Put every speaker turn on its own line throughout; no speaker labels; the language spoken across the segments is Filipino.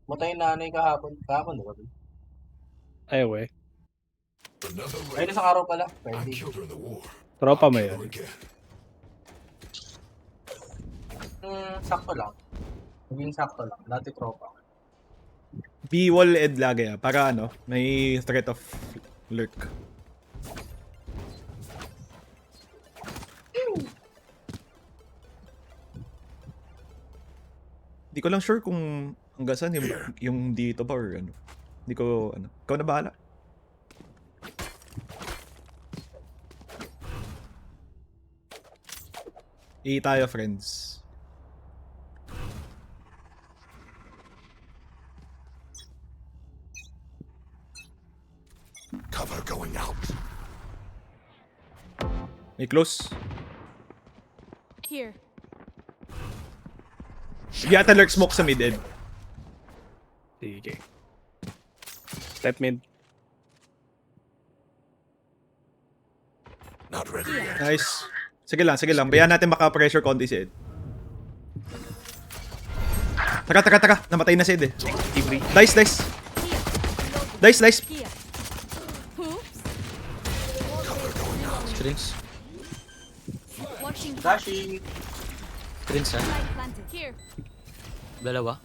Matay yung nanay kahapon. Kahapon, di ba?
Ay, we.
Ay, isang araw pala. Friday.
Tropa mo yan.
Sakto lang. Naging sakto lang. Dati tropa.
B-wall ed lagi para ano, may threat of lurk. Di ko lang sure kung hanggang saan yung dito ba or ano. Hindi ko ano. Ikaw na bahala. Tayo friends.
Cover going out.
May close.
Here.
Yata lurk smoke sa mid end.
Sige. Step mid.
Not ready yet.
Nice. Sige lang. Bayan natin maka-pressure konti si Ed. Taka. Namatay na si Ed eh. Dice. Dice.
Here.
Strings.
Watching.
Dashing.
Strings ha.
Light planted. Here.
Dalawa.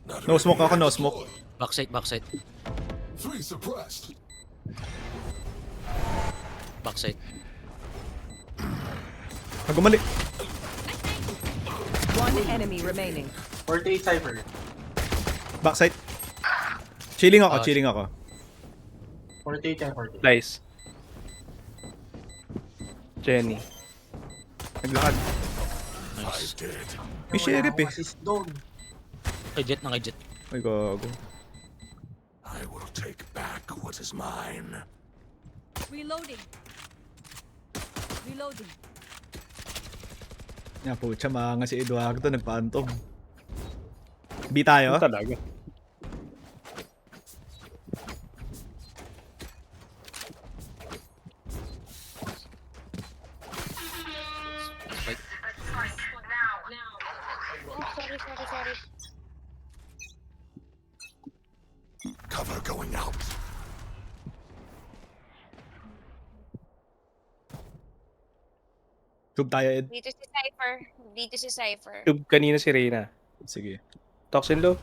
Not
No
ready
smoke ako,
yet.
no smoke.
Backside.
3 suppressed.
Backside.
Nagumali.
One enemy remaining.
48 Cypher.
Backside. Chilling ako.
48 and 48.
Nice. Jenny. Naglakad.
Five dead.
May sheriff eh.
Assist doon.
Naka-jet.
Ay gago.
I will take back what is mine.
Reloading.
Nga po, tiyama nga si Eduardo nagpa-antom. B tayo?
Ano talaga?
Fight.
Sorry.
Cover going out.
Tube tayo, Ed.
Dito si Cypher.
Tube kanina si Reyna.
Sige.
Toxin low.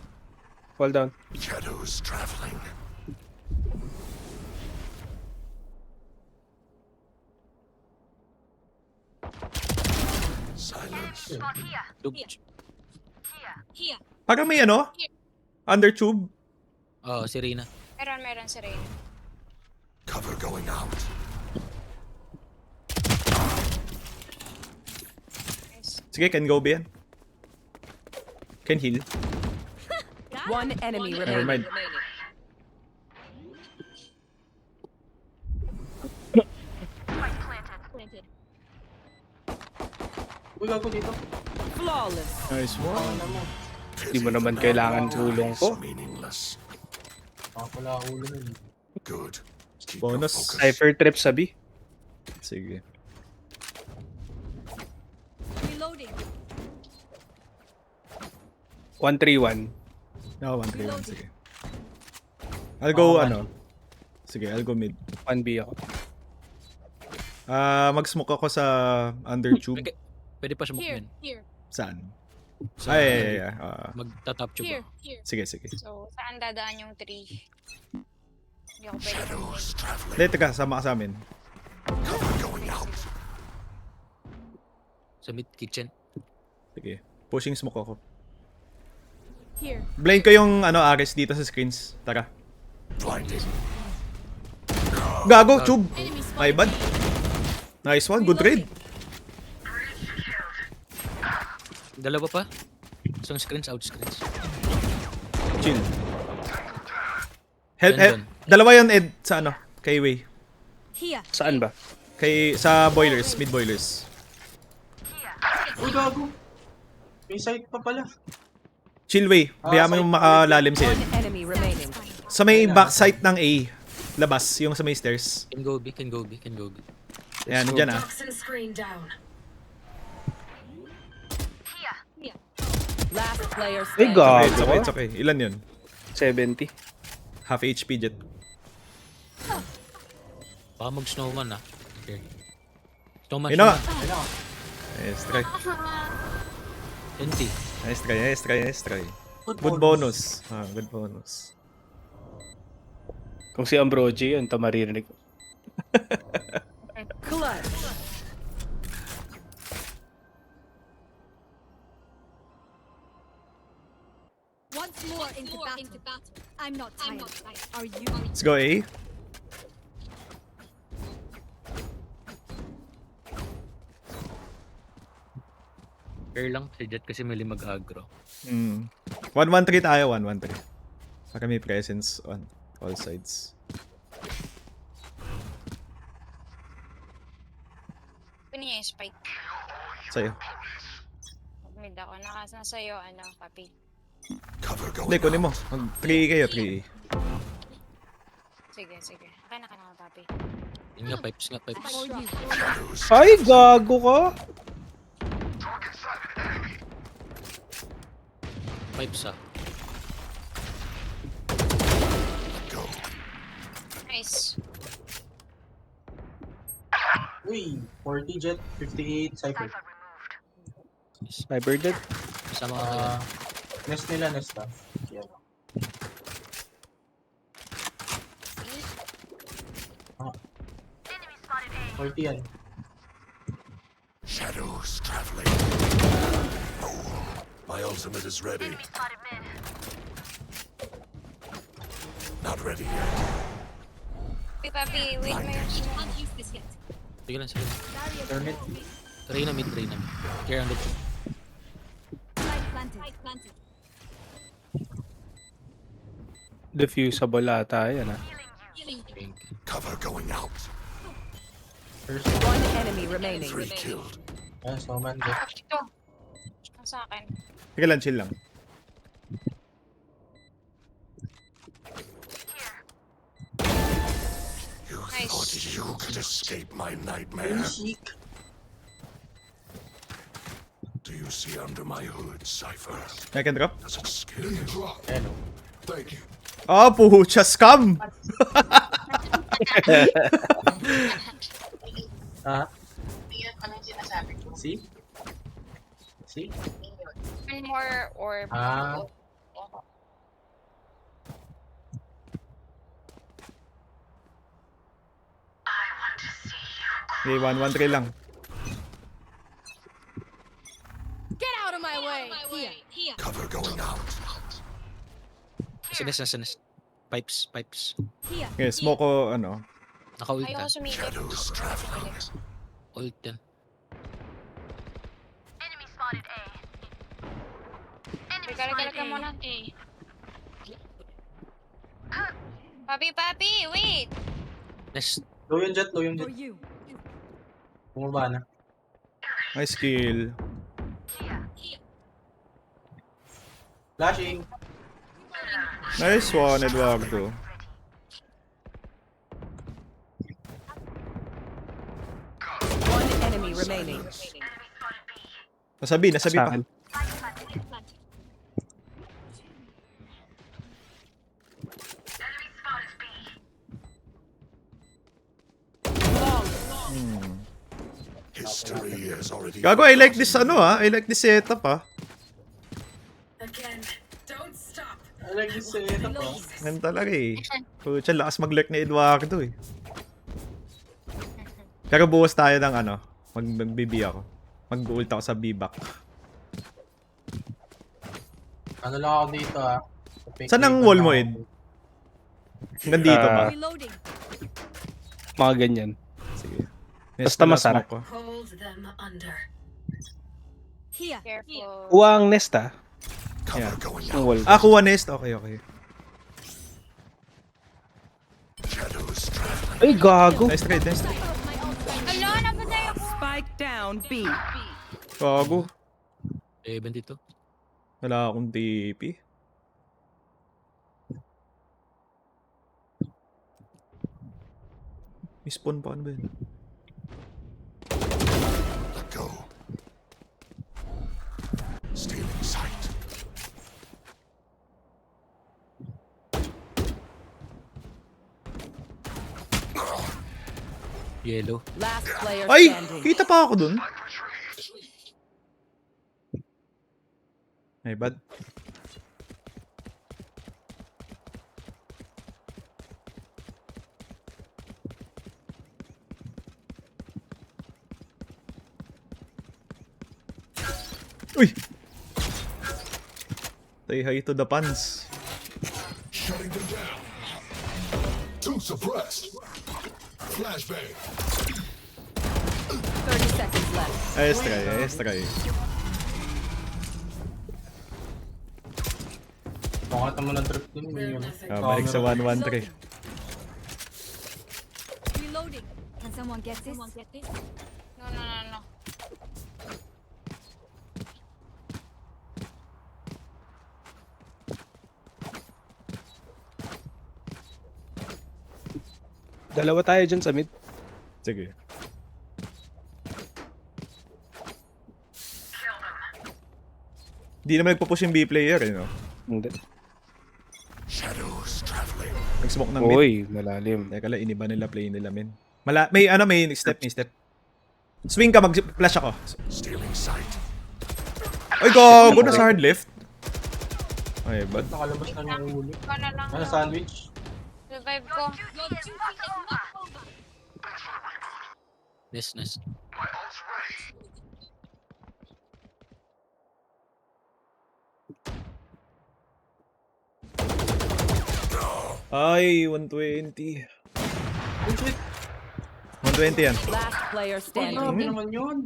Fall down.
Shadows traveling. Silence.
Tube.
Here.
Parang may ano? Under tube.
Oh, si Reyna.
Meron si Reyna.
Cover going out.
Sige, can go ba yan? Can heal.
One enemy
Never mind.
remaining.
Planted.
Uy, gago dito.
Flawless.
Nice one.
Ano mo?
Di mo naman kailangan tulong ko.
Meaningless.
Wala ulo nun.
Good. Keep
Bonus.
your focus.
Cypher trip sa B.
Sige.
Reloading.
1-3-1.
No, 1-3-1. Sige. I'll go, ano. Sige, I'll go mid.
1B ako.
Mag-smoke ako sa under tube.
Pwede pa smoke
Here.
yun.
Here.
Saan?
Sa
Ay.
Magta-top tube
Here.
ako.
Here.
Sige.
So, saan dadaan yung 3? Hindi ako pwede.
Shadows traveling.
Hindi, teka, sama ka sa amin.
Cover going out.
Sa mid kitchen.
Sige. Pushing smoke ako.
Here.
Blind ko yung Ares dito sa screens. Tara.
Blinded.
Gago, tube.
Enemy spotted.
My bad. Nice one, good trade.
Dalawa pa. Isang screens, out screens.
Chill. Help.
Gandun.
Dalawa yun, Ed, sa kay Way.
Here.
Saan ba?
Sa boilers, mid boilers.
Uy, gago. May site pa pala.
Chill Way. Baya mo yung makalalim si Ed.
One enemy remaining.
Sa may backside ng A, labas, yung sa may stairs.
Can go B.
Ayan, dyan
Toxin screen down. Last player
Ay,
standing.
gago.
It's okay, it's okay. Ilan yun?
70.
Half HP jet.
Baka mag-snowman ah. Okay. Snowman,
Yun na nga.
snowman.
Ayun na.
Nice try.
NT.
Nice try, nice try, nice try.
Good
Good bonus. Ah, good bonus.
Kung si Ambrogi yun, ito maririnig.
Clutch.
Once more into battle. I'm not tired. Are you?
Let's go A.
Fair lang si Jet kasi mali mag-aggro.
1-1-3 tayo, 1-1-3. Para may presence on all sides.
Kunin niya yung spike.
Sa'yo.
Mid ako. Nasa'yo, ano, papi.
Cover
Hindi,
going
kunin mo.
out.
Mag 3 kayo, 3A.
Sige, sige. Kaya ka na, papi.
Yun nga, pipes nga, pipes.
For you.
Shadows.
Ay, gago ka!
Pipes ah.
Go.
Nice.
Uy, 40 jet, 58 cypher.
Cyber dead.
Sama ka kayo.
Nest nila, nest ah. Yan. 40 yan.
Shadows traveling. My ultimate is ready. Not ready yet.
Papi, wait mo yung
Can't use this yet.
Sige lang, sige.
Turn it.
Try na mid, try na mid. Care on the
Light planted.
Diffusable ata yan ah.
pink.
Cover going out.
First,
One enemy remaining.
3 killed.
yan, snowman jet.
Ito. Ang sa akin.
Sige lang, chill lang.
You
Nice.
thought you could escape my nightmare?
Seek.
Do you see under my hood, Cypher?
I can drop.
Does it scare you?
Ayan o.
Thank you.
Ah, pucha, scam!
Ah? See? See?
One more orb.
Ah.
Okay, 1-1-3 lang.
Get out of my way. Here.
Cover going out.
Sinas na sinas. Pipes, pipes.
Here.
Okay, smoke ko, ano.
Naka-ult
Ayoko
na.
sumilip.
Shadows traveling.
Ult yan.
Regala ka muna. Papi, wait!
Next.
Low yung jet, low yung
For
jet.
you.
Bumaba na.
Nice kill.
Flashing.
Nice one, Eduardo.
One enemy remaining.
Nasabi
Sa
pa.
akin.
History has already.
Gago, I like this, ano I like this setup
I like this setup ah.
Ganun talaga Pucha, lakas mag-lurk ni Eduardo Pero buwas tayo ng ano, mag-BB ako. Mag-ult ako sa B-back.
Ano lang ako dito ah.
Saan ang wall mo, Ed? Nandito ba?
Reloading.
Mga ganyan.
Sige.
Basta masarap.
Ko.
Here.
Careful.
Uwang nest ah.
Cover
Yeah.
going
Ang
out.
wall.
Ah, kuha nest. Okay, okay.
Shadows traveling.
Ay, gago.
Nice trade, nice trade.
Ala, napatay ako.
Spike down B.
Gago.
72.
Wala akong TP. Spawn pa, ano ba yun?
Let go. Stealing sight.
Yellow.
Last player
Ay!
standing.
Kita pa ako dun. Ay, bad. Uy! Say hi to the pants.
Shutting them down. Two suppressed. Flashbang.
30 seconds left.
Ayos try, ayos try.
Pakata mo ng trip din. May yun.
Balik sa 1-1-3.
Reloading. Can someone get this?
No, no, no, no.
Dalawa tayo dyan sa mid.
Sige. Di naman nagpo-push yung B player, eh, no?
Hindi.
Shadows traveling.
Nag-smoke ng mid.
Uy, malalim.
Teka lang, iniba nila play nila, men. May step, may step. Swing ka, mag-flash ako.
Stealing sight.
Ay, gago na sa hard left. Ay, bad.
Nakalabas na ng ulo.
Ikaw na lang.
Ano, sandwich?
Revive ko.
Nice, nice.
Ay, 120. 120 yan.
Last player
Grabe
standing.
naman yun.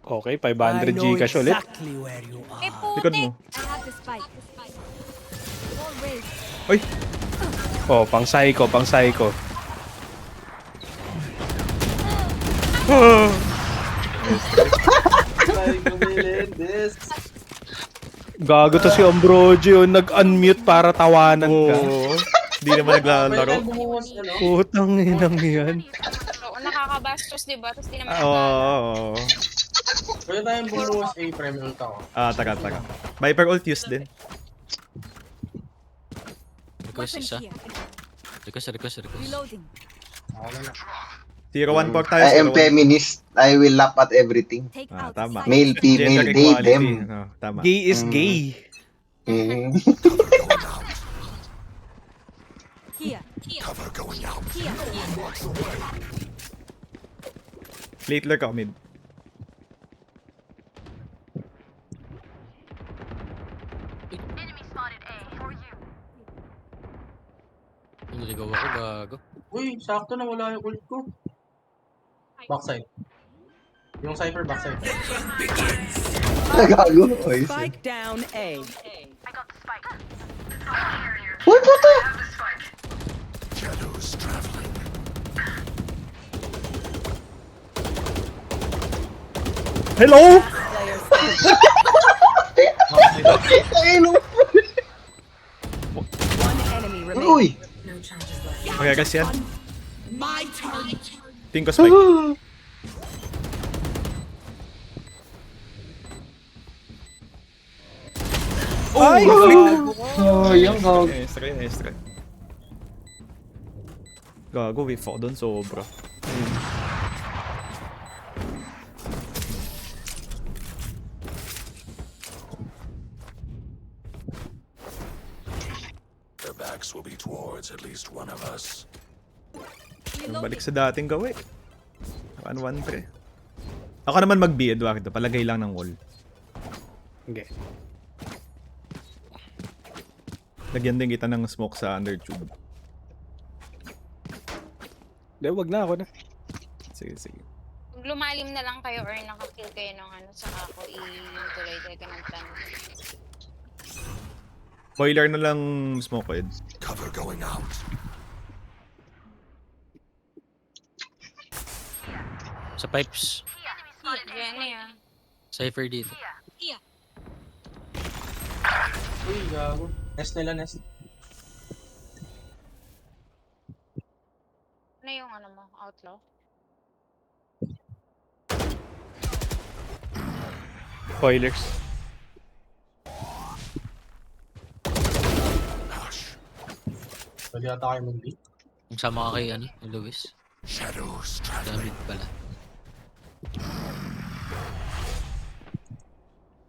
Okay, 500 Gcash ulit.
Eh,
Likod mo.
putik.
I have the spike. Wall raised.
Ay!
Oh, pang psycho, pang psycho.
Ay, Melendez.
Gago to si Ambrogio, nag-unmute para tawanan ka.
Oo. Di naman naglalaro.
Pwede bumuhos, ano?
Putang inang yan.
Oo, nakakabastos, diba? Tapos di naman
Oo.
Pwede tayong bumuhos A-frame ult ako.
Taka. Viper ult use din.
Request
Weapon
isa.
here.
Request.
Reloading.
Ako na.
0-1 port tayo.
I am
0-1.
feminist. I will laugh at everything.
Take
Ah,
out
tama.
sight.
Male, female,
Gender
they,
equality.
them.
No, tama.
Gay is gay.
Mhm.
Here.
Cover going out.
Here.
Late lurk ako mid.
Naligaw ako, gago.
Uy, sakto na wala yung ult ko. Backside. Yung Cypher backside.
Gago. Ay,
Spike down A.
Uy, puto!
Shadows traveling.
Hello!
Player standing.
Ay, no.
One enemy remaining.
Uy!
Okay, guys yan. Tingko spike.
Ay!
Oh, yung gago.
Nice try. Gago, whiff ako dun, sobra.
Their backs will be towards at least one of us.
Balik sa dating gawin. 1-1-3. Ako naman mag-B, Eduardo. Palagay lang ng wall.
Okay.
Lagyan din kita ng smoke sa undertube.
Hindi, wag na ako na.
Sige.
Pag lumalim na lang kayo or nakakill kayo ng ano, saka ako i-tuloy tayo ng plan.
Boiler na lang smoke ko, Ed.
Cover going out.
Sa pipes.
Yan na yan.
Cypher dito.
Uy, gago. Nest nila, nest.
Ano yung ano mo? Outlaw?
Spoilers.
Hush.
Pwede ata kayo mag-beat.
Kung sama ka kay, Luis.
Shadows traveling.
Damit pala.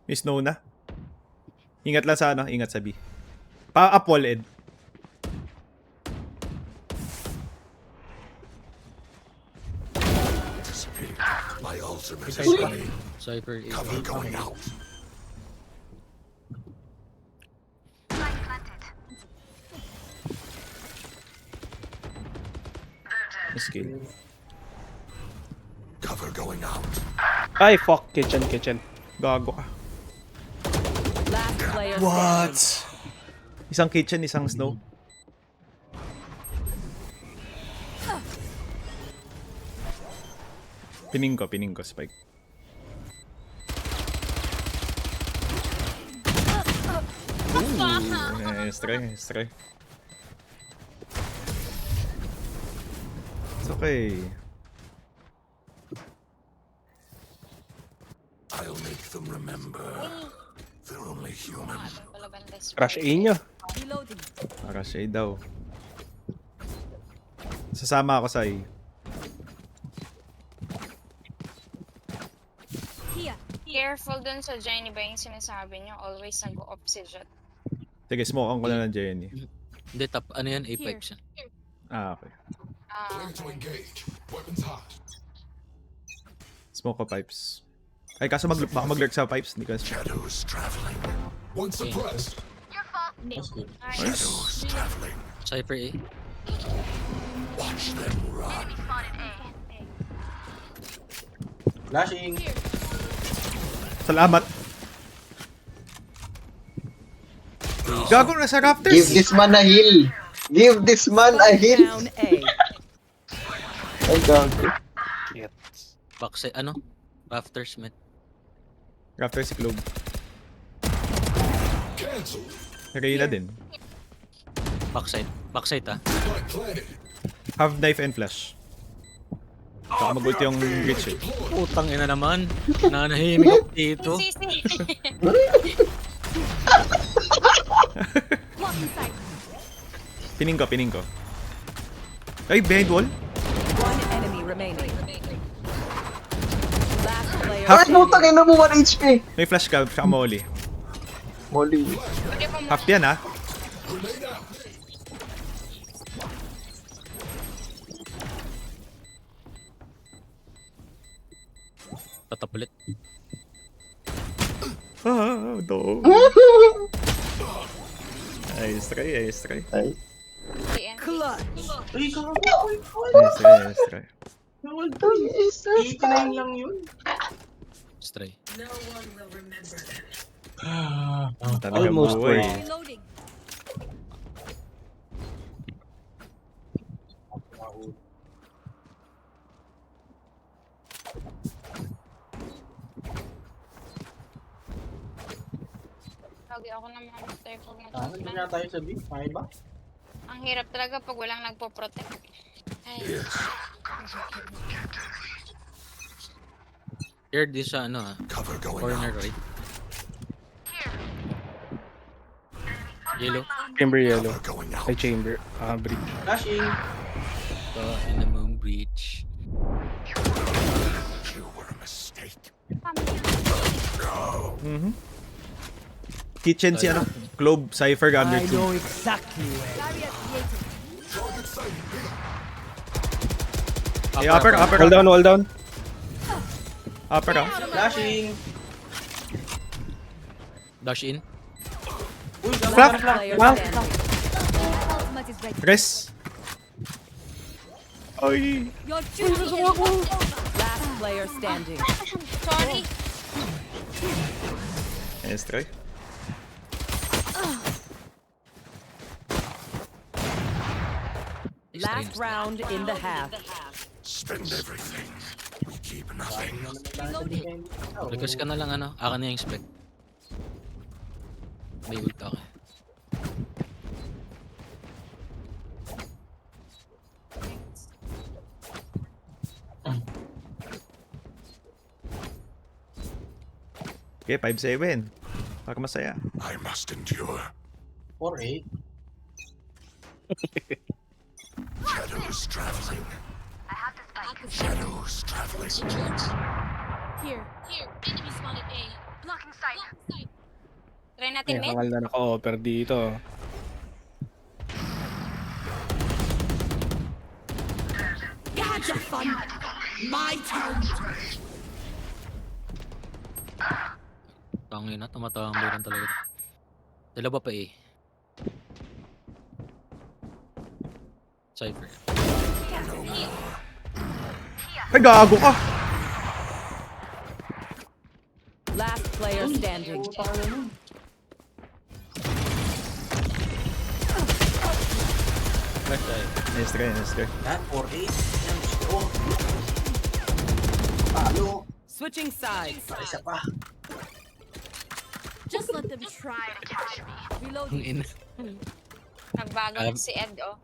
May snow na. Ingat lang sa ano, ingat sa B. Pa-up wall, Ed.
Disappear. My ultimate is
Uy!
ready.
Cypher A.
Cover going out.
Skill.
Cover going out.
Ay, fuck. Kitchen.
Gago ka.
Last player
What?
standing.
Isang kitchen, isang snow. Pining ko, Spike. Nice try. It's okay.
I'll make them remember. They're only human.
Wala banda spread.
Crush A nyo.
Reloading.
Para siya daw. Sasama ako sa A.
Here.
Careful dun sa Jenny ba yung sinasabi niyo? Always nag-off si Jet.
Sige, smokean ko na ng Jenny.
Hindi, top. Ano yan? Apex yan.
Ah, okay.
Ah,
To engage. Weapons hot.
Smoke ko pipes. Ay, kaso baka mag-lurk sa pipes. Hindi ka
Shadows traveling. One suppressed.
That's good.
Shadows traveling.
Cypher A.
Watch them run.
Flashing.
Salamat. Gago na sa Raptors.
Give this man a heal. Give this man a heal.
Down A.
Ay, gago.
Backside, ano? Rafters, man.
Raptors si Globe.
Cancel.
Reyna din.
Backside. Backside, ah.
Spike planted.
Have knife and flash. Baka mag-ult yung glitch eh.
Putang ina naman. Nanahimik ako dito.
sisi.
Blocking sight.
Pining ko. Ay, behind wall?
One enemy remaining. Last player
Ay,
standing.
putang ina mo 1 HP.
May flash ka, siya Molly.
Molly.
Pwede po mo.
Half yan ha.
Grenade out.
Tatap ulit.
Ah, do. Nice try.
Ay.
Clutch.
Ay, gago.
Nice try.
Nawal to. 89 lang yun.
Stray.
Talaga
Almost
buhay.
Reloading.
Lagi ako naman tayo pag
Ano
nag-plan.
na tayo sa B? Kaya ba?
Ang hirap talaga pag walang nagpo-protect. Ay,
Here, this sa ano, ah.
Cover going
Corner
out.
right. Yellow.
Chamber yellow.
Cover going out.
Ay, chamber. Bridge.
Flashing.
In the moon breach.
You were a mistake.
Kitchen si ano? Globe, Cypher, Gander 2.
Barrier created.
Hey, upper.
Wall down.
Upper ka.
Flashing.
Dash in.
Uy, gago.
Flap.
Last player
Wow.
standing.
Ultimate is ready.
Res. Ay.
Your duty is over.
Last player standing.
sorry.
Nice try.
Last round in the half.
Spend everything. We keep nothing.
Request ka na lang ano. Akin na yung spec. May ult ako.
Okay, 5-7. Para masaya.
I must endure.
4-8.
Shadows traveling. Shadows traveling.
Here. Enemy spotted A. Blocking sight.
Try natin
May
mid.
hangal na naka-offer dito.
Gotcha fun. My turn.
Tangin na, tumatambay lang talaga. Dalawa pa eh. Cypher.
Ay, gago ka!
Last player standing.
Putang ina nun.
Left side.
Nice try, nice try.
Yan, 4-8. Yan, gusto. Talo.
Switching sides.
Isa pa.
Just let them try to catch me. Reloading.
Ang ina.
Nagbago na si Ed, oh.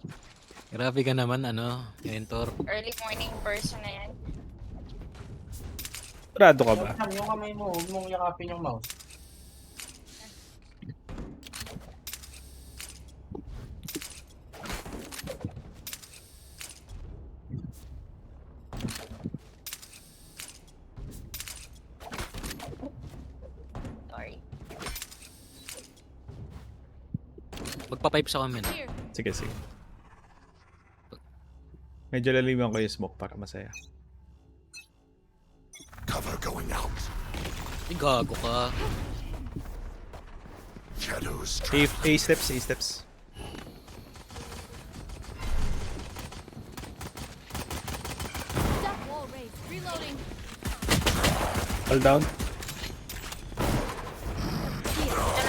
Grabe ka naman, ano, mentor.
Early morning person na yan.
Rado ka ba?
Yung kamay mo, huwag mong yakapin yung mouse.
Sorry.
Magpa-pipe sa comment.
Here.
Sige, sige. Medyo laliman ko yung smoke para masaya.
Cover going out.
Ay, gago ka.
Shadows
A steps, A steps.
Step wall raised. Reloading.
Fall down.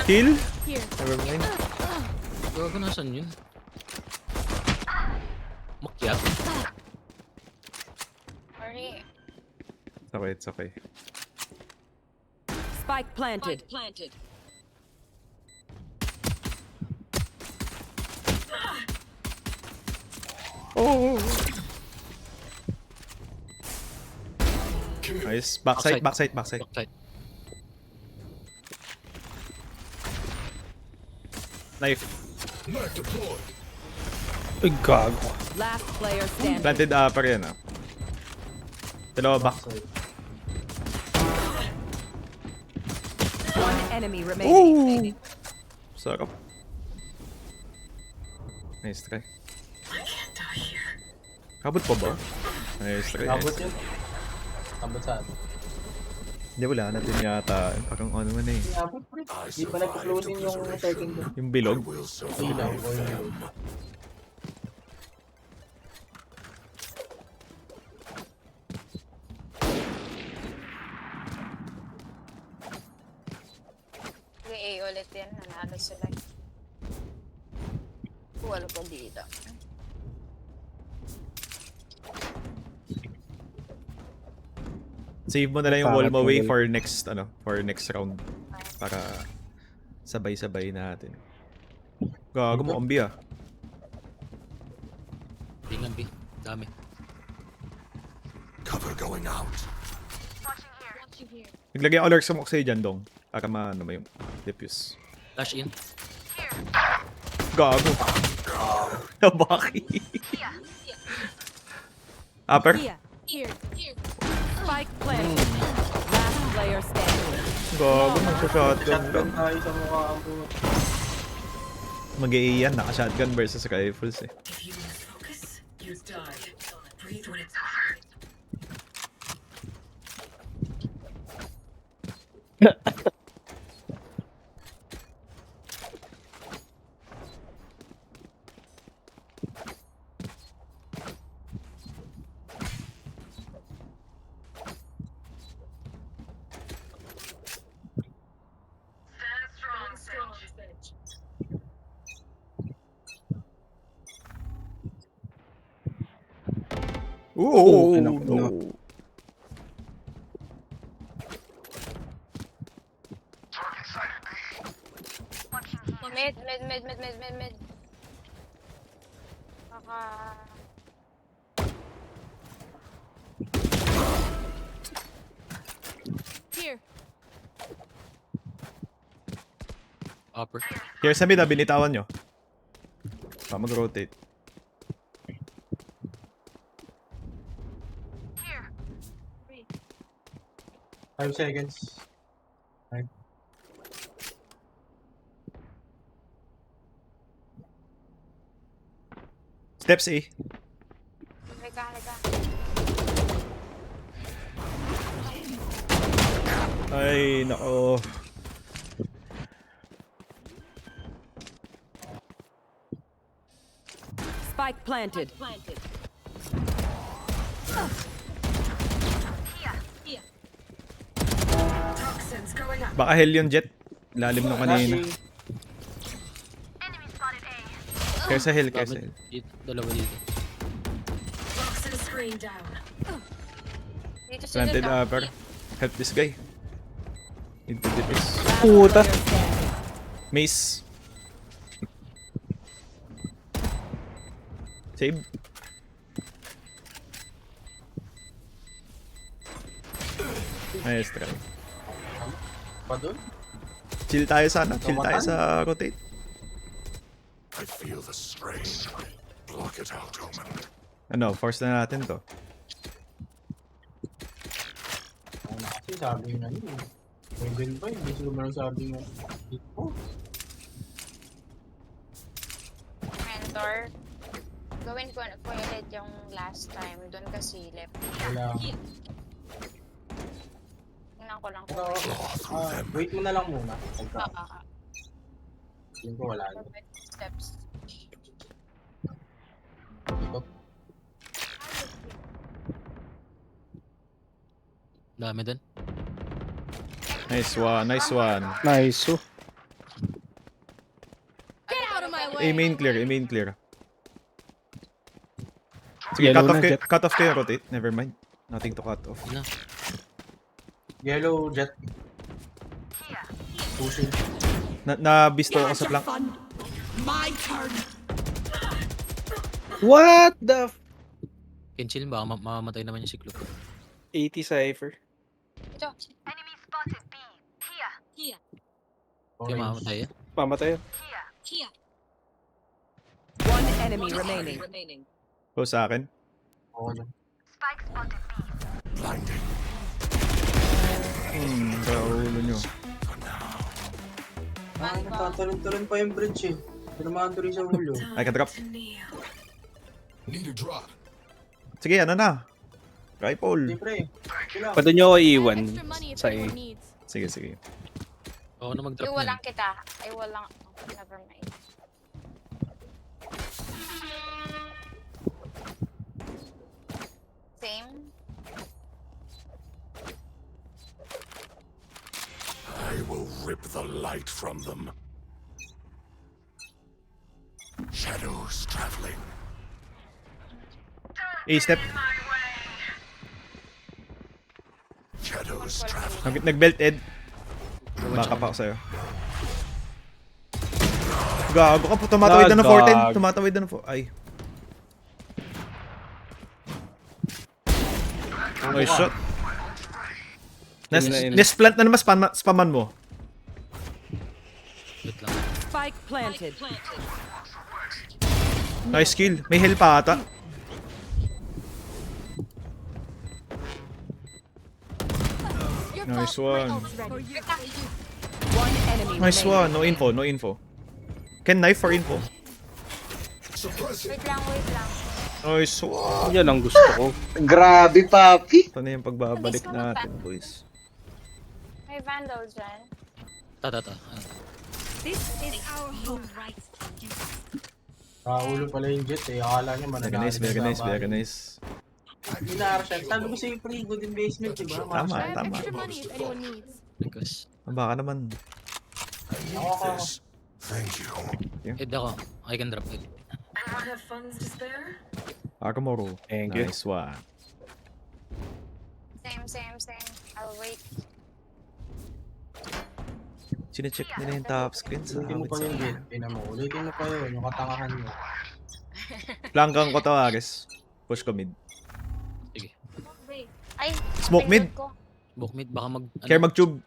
Kill?
Here.
Never mind.
Gago, nasan yun? Makyat.
Sorry.
It's okay, it's okay.
Spike planted.
Oh! Nice. Backside, backside, backside.
Backside.
Knife.
Ay, gago.
Last player standing.
Planted upper yan ah. Dalawa back.
Backside.
One enemy remaining.
Ooh! Sarap. Nice try. Kabot pa ba? Nice try.
Abot
Nice.
yun. Abot sa atin.
Hindi, wala natin yata. Parang ano man eh.
Abot pre. Di pa nag-closing yung second doon.
Yung bilog.
will
Ilaw
survive
o yung
them.
A ulit yan. Nanalo sila. Wala ko dito.
Save mo na lang yung wall mo away for next ano, for next round para sabay-sabay natin. Gago mo ombi ah.
Bingan, B. Dami.
Cover going out.
Watching here.
Naglagay ako lurk smoke sa'yo dyan, Dong. Para maano mo yung diffuse.
Flash in.
Gago. Nabaki. Upper.
Here.
Spike planted. Last player standing.
Gago, nagsa-shotgun
shotgun
lang.
tayo sa mukha ang buhat.
Mag-AA yan, naka-shotgun versus rifles eh. Ooh,
ano,
no.
ano.
Mid. Baka...
Here.
Upper.
Here sa mid, binitawan nyo. Pa mag-rotate.
5 seconds. Right.
Steps A.
Halika.
Ay, nako.
Spike planted.
Baka hell yun, Jet. Lalim nung kanina. Kesa hell.
Dito, dalawa dito.
Dito sila
Planted
lang.
upper. Help this guy. Into the base.
Puta.
Mace. Save. Nice try.
Pa dun?
Chill tayo sana. Chill tayo sa rotate.
I feel the strain. Block it out, Omen.
Ano, force na natin to.
Ano kasi sabi nga yun. Pwede pa yun. Hindi siguro sabi nga. Oh,
Mentor. Gawin ko ulit yung last time. Doon ka silip.
wala.
Tingnan ko lang
Pero,
kung
wait mo na lang muna. Pagka,
Ah.
yun ko wala.
Steps.
Ito.
Dami dun.
Nice one. Nice one.
Nice. Oh.
Get out of my
A
way.
main clear. A main clear. Sige,
Yellow
cut off,
na, Jet.
cut off kayo rotate. Never mind. Nothing to cut off.
Ano?
Yellow jet. Pushing.
Na-bisto ako sa flank.
What the
Kenchil, baka mamamatay naman yung si Club.
80 Cypher.
Ito.
Here.
Kaya mamamatay yan.
Pamatay.
Here.
One enemy remaining.
Go sa akin.
Oo dyan.
Blinding.
Kaulo nyo.
Natatalon-talon pa yung bridge eh. Tinamaan to rin sa ulo.
I can drop.
Need a drop.
Sige, ano na. Rifle.
Hindi pre. Wala.
Pwede nyo ako iwan
Extra money if
sa
anyone needs.
Sige, sige.
Oo na mag-drop
Iwan
na.
lang kita. Iwan lang. Never mind. Same.
I will rip the light from them. Shadows traveling.
A-step.
Shadows traveling.
Nag-belt ed. Baka pa ako sa'yo. Gago ka po. Tumatawid na ng 410. Tumatawid na ng 4. Ay. Nice shot. Nesplant na naman. Spaman mo.
Wait lang.
Spike planted.
Nice kill. May heal pa ata.
Your
Nice
fault. My
one.
ult's ready.
One enemy
Nice
remaining.
one. No info. No info. Can knife for info.
Wait lang.
Nice one.
Yan ang gusto ko.
Grabe, papi.
Ito na yung pagbabalik natin, boys.
May vandal dyan.
Ta.
This is our home right.
Ulo pala yung jet eh. Akala niya
Very
mananalo.
nice, very nice, very nice.
Minarshan. Sabi ko sa'yo pre, good investment diba?
Tama,
I have
tama.
extra money if anyone needs.
Because,
Baka naman.
This. Thank you.
head ako. I can drop it.
Akamoro.
Thank you.
Nice one.
Same. I'll wait.
Sine-check nila yung top screen sa
Ulitin mo pa yung jet. Tinan mo. Ulitin mo pa yun. Yung katangahan mo.
Flankang ko to, Ares. Push ko mid.
Ay!
Smoke mid.
pinag ko.
Book mid, baka mag...
Care mag-tube.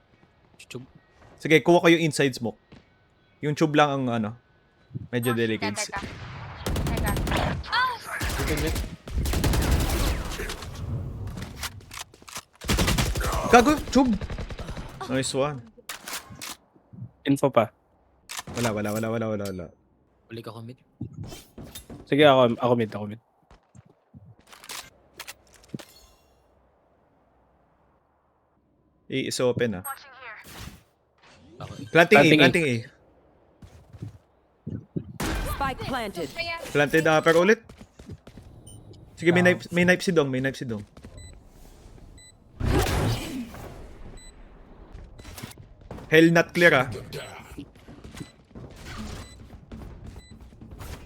Chuchug.
Sige, kuha ko yung inside smoke. Yung tube lang ang ano. Medyo delicate.
Teka.
Ito jet.
Gago, Chub! Nice one.
Info pa.
Wala.
Uli ka commit.
Sige, ako mid.
Is open ah.
Okay.
Planting
Planting A.
Spike planted.
Kaya,
Planted upper ulit. Sige, may knife si Dong. Hell not clear ah.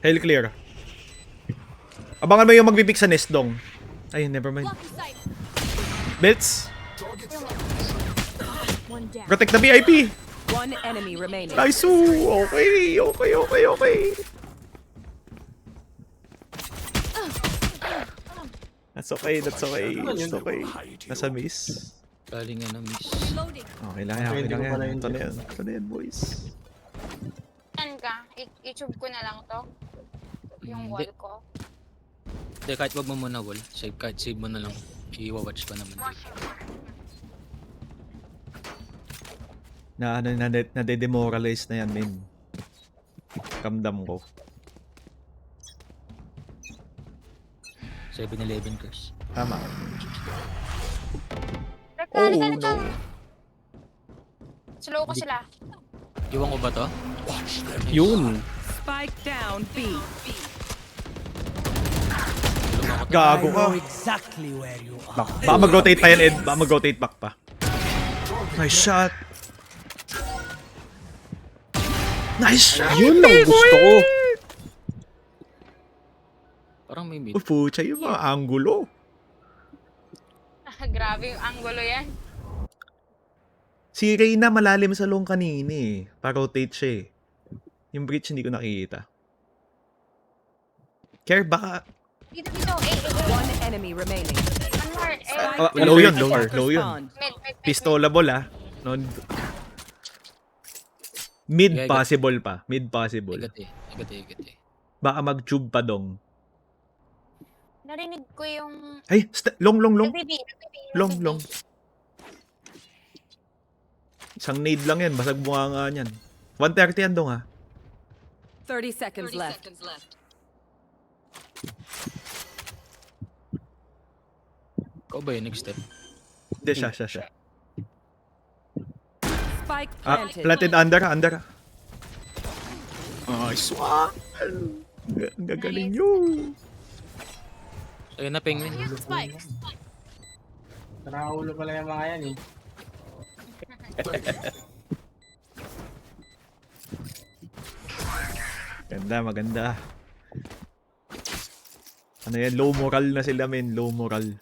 Hell clear. Abangan mo yung magbibig sa nest, Dong. Ay, never mind.
Blocking sight.
Belts,
One down.
protect the VIP.
One enemy remaining.
Nice. Okay. That's okay. It's okay. Nasa miss.
Galing nga na miss.
Reloading.
Okay lang yan. Ito na yan, boys.
saan ka? I-tube ko na lang to. Yung
Hindi.
wall ko.
Hindi, kahit wag mo muna wall. Kahit save mo na lang. I-watch pa naman.
Na-demoralize na yan, min. Kamdam ko.
7-11 curse.
Tama.
Halika. Slow ko sila.
Iwan ko ba to?
Yun.
Spike down B.
Gago ka. Baka mag-rotate pa yan, Ed. Baka mag-rotate back pa. Nice shot. Nice shot!
Yun ang gusto ko.
Parang may mid.
Pucha, yung mga angulo.
Grabe yung angulo yan.
Si Reyna malalim sa long kanina eh. Pa-rotate siya eh. Yung breach hindi ko nakikita. Care, baka...
Dito.
One enemy remaining.
One more.
Low yun, low yun.
Spawn.
Mid.
Pistolable ah. No, mid
Yeah,
possible pa. Mid possible.
Igat.
Baka mag-tube pa dong.
Narinig ko yung...
Ay, long.
Nagbibi.
Long. Isang nade lang yan. Basag bunga nga yan. 130 yan dong ha.
30 seconds left.
Ikaw ba yung next step?
Hindi, siya.
Spike
Ah,
planted.
planted under. Nice one. Ang gagaling nyo.
Ayun na, penguin.
Spike.
Nakaulo pala yung mga yan eh.
Maganda. Ano yan? Low moral na sila, men. Low moral.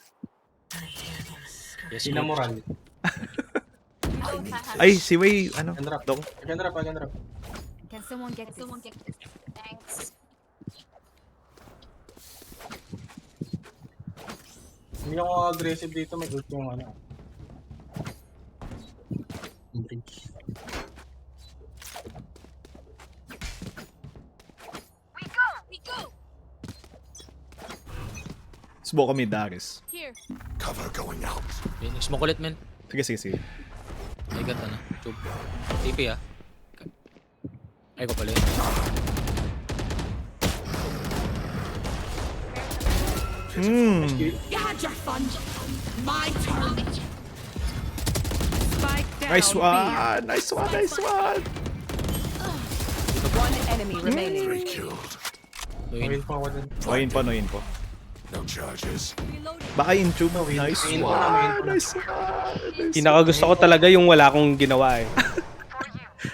Yes,
Sinamoral.
Ay, si Wei, ano?
Can drop.
Dong.
I can drop.
Can someone get this?
Thanks.
Hindi ako aggressive dito. May ult yung ano. Yung bridge.
We go.
Subo kami, Darius.
Here.
Cover going out.
Okay, next mo kulit, men.
Sige.
Igat na. Tube. TP ah. Ay ko pala yun.
You had your fun. My turn. Spike down
Nice
B.
one! Nice one!
One enemy remaining.
Three killed.
Win pa ako dun.
Noin po.
No charges.
Reloading.
Baka in tube. Nice
Main
one!
po na.
Nice one!
Pinakagusto ko talaga yung wala akong ginawa eh.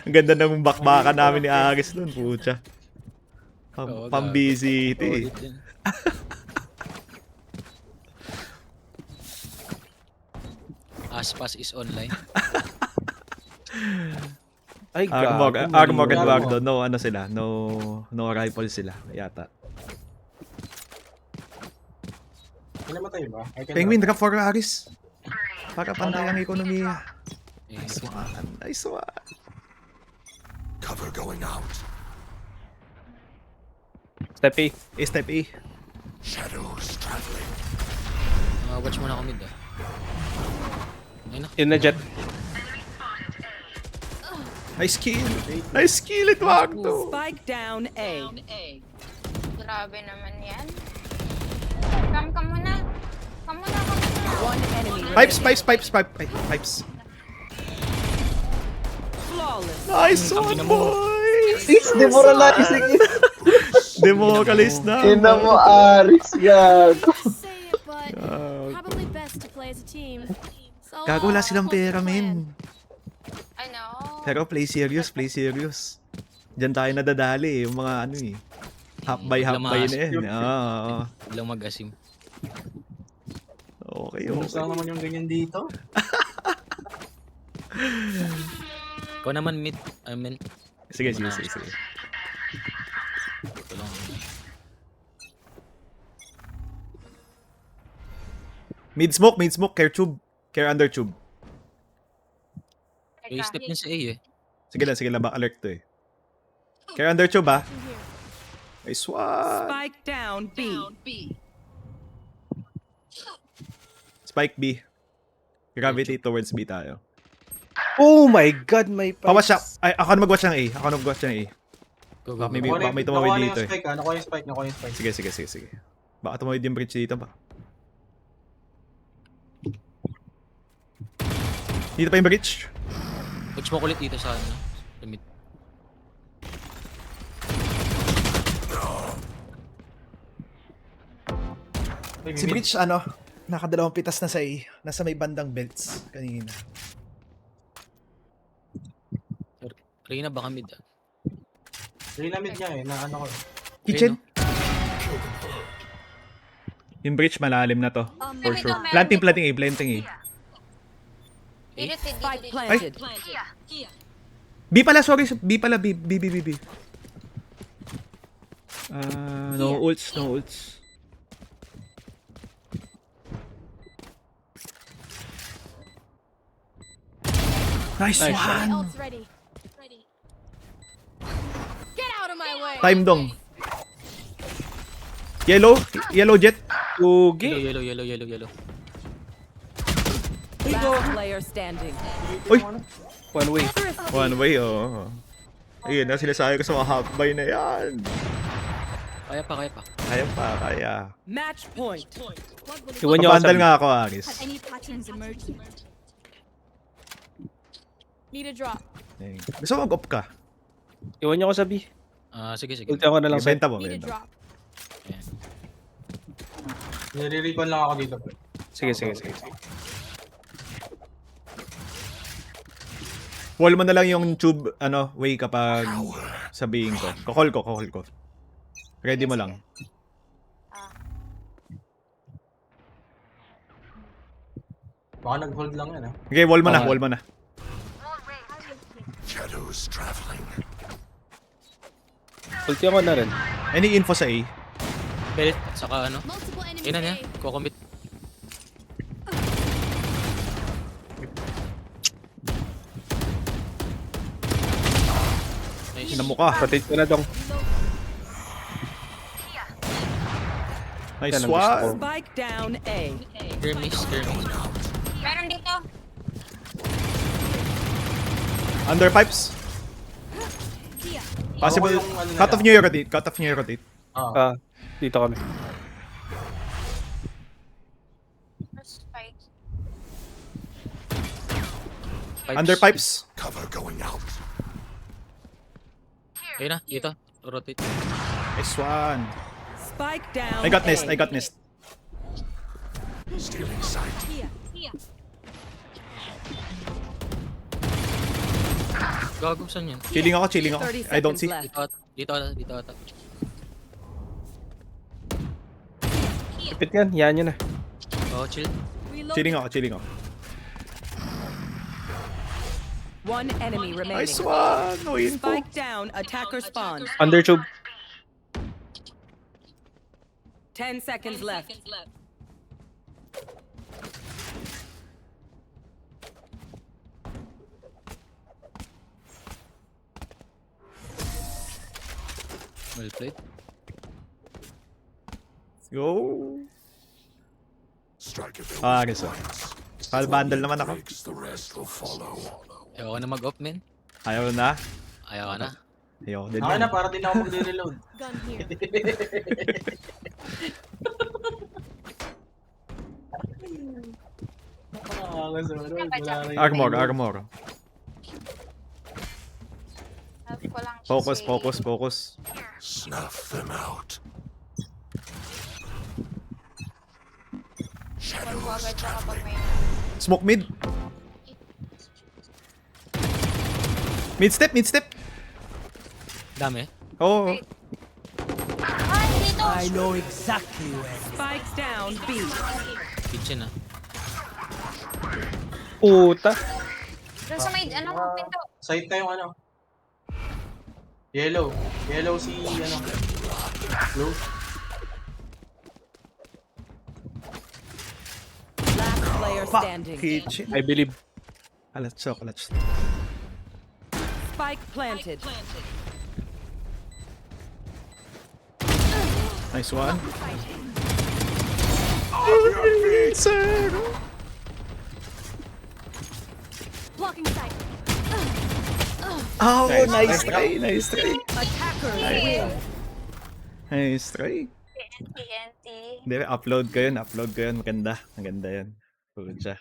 Ang ganda ng bakbakan namin ni Agis doon, pucha.
Oo,
Pambisity.
Ulit yan. Aspas is online.
Ay,
Armor
gago.
and
Gago.
Wagdo. No, ano sila? No rifle sila, yata.
Pinamatay ba? I can
Penguin,
drop.
drop for Agis. Para pantay ang ekonomiya.
Eh,
Nice one.
Cover going out.
Step A.
Step A.
Shadows traveling.
watch muna ako mid ah. Ayun na.
Yun na jet.
Nice kill. Nice kill. It worked.
Spike down A.
Grabe naman yan. Come muna. Come muna.
One enemy
Pipes.
remaining.
Pipes.
Flawless.
Nice one, boys.
Aris, demoralizing.
Demoralize na.
Ina mo, Aris, gago.
Say it, but probably best to play as a team. So,
Gago, wala silang
what's the
pera,
plan?
men.
I know.
Pero play serious. Diyan tayo nadadali, yung mga ano eh. Half by na yan. Oo.
Bilang mag-asim.
Okay,
Gusto
okay.
naman yung ganyan dito.
Ikaw naman mid. I mean,
Sige.
ito lang.
Mid smoke, care tube. Care under tube.
A-step niya sa A eh.
Sige lang, baka alert to eh. Care under tube ha. Nice one.
Spike down B.
Spike B. Gravity towards B tayo.
Oh my god, may
Pawas siya. Ay, ako na mag-watch ng A.
Go.
Baka may
Nakuha
tumawid
na
dito
yung
eh.
spike, nakuha yung spike.
Sige. Baka tumawid yung bridge dito ba? Dito pa yung bridge.
Mag-smoke ulit dito sa ano. Sa mid.
Si bridge ano, nakadalawang pitas na sa A. Nasa may bandang belts kanina.
Reyna baka mid ah.
Rinamid niya eh, na ano ko.
Kitchen? Yung bridge malalim na to. For sure. Planting A.
Spike
Dito.
planted.
B pala, sorry. B pala, B. No ults. Nice one!
My ult's ready. Get out of my way.
Time dong. Yellow jet.
Ugi.
Yellow.
Last player standing.
Uy!
One way.
One way, oh. Ayun na, sinasabi ko sa mga half-buy na yan.
Kaya pa.
Kaya.
Match point.
What will
Iwan niyo ako
Papandal
sa
nga ako, Aris.
any patterns emerging? Need a drop.
Ayun. Gusto mo mag-op ka?
Iwan niyo ako sa B.
Sige.
Ulti ako na lang sa
Benta mo.
Need a drop.
Nire-recon lang ako dito.
Sige.
Wall mo na lang yung tube, way kapag sabihin ko. Call ko. Ready mo lang.
Baka nag-hold lang yan ah.
Okay, wall mo na.
Shadows traveling.
Ulti ako na rin.
Any info sa A?
Belt, saka ano.
Multiple enemies.
Ina niya.
A.
Kukumit. Nice.
Inamuka.
Rotate ko na dong.
Nice
Yan ang gusto ko.
one.
Spike down A.
Skirmish.
Meron dito.
Under pipes. Possible.
Ako yung ano na
Cut off
lang.
nyo yung rotate.
Dito kami.
Spike.
Under pipes.
Cover going out.
Ayun na, dito. Rotate.
Nice one.
Spike down
I got
A.
nest.
Stealing sight.
Gago, saan yan?
Chilling ako.
30
I don't
seconds
see.
left.
Dito ata.
Ipit yan. Yan yun na.
Chill.
Reload.
Chilling ako.
One enemy remaining.
Nice one. No info.
Spike down. Attacker spawn.
Under tube.
10 seconds left.
Well played.
Go.
Strike if
Aris. Pal bundle naman ako.
Breaks, the rest will follow.
Ayaw ko na mag-op, men.
Ayaw na.
Ayaw ka na.
Ayaw din.
Okay
yan.
na, para din ako magre-reload.
Gun here.
Nakakasunod. Wala na yung
Armor,
reload.
armor.
Help ko lang siya
Focus,
si-
focus, focus.
Snuff them out.
Call ko agad siya kapag may...
Smoke mid. Mid step, mid step.
Dami.
Oh,
Ay, dito!
Spike down B.
Kitchen, ah.
Puta.
Doon sa may, ano, pinto.
Side tayong ano. Yellow. Yellow si ano. Blue.
Last player standing.
kitchen.
I believe.
Let's go, let's.
Spike planted.
Nice one.
Blocking sight.
Oh,
Nice.
nice try, nice try.
Attackers win.
Nice try.
TNT.
Hindi, upload ko yun, upload ko yun. Maganda, maganda yan. Good siya.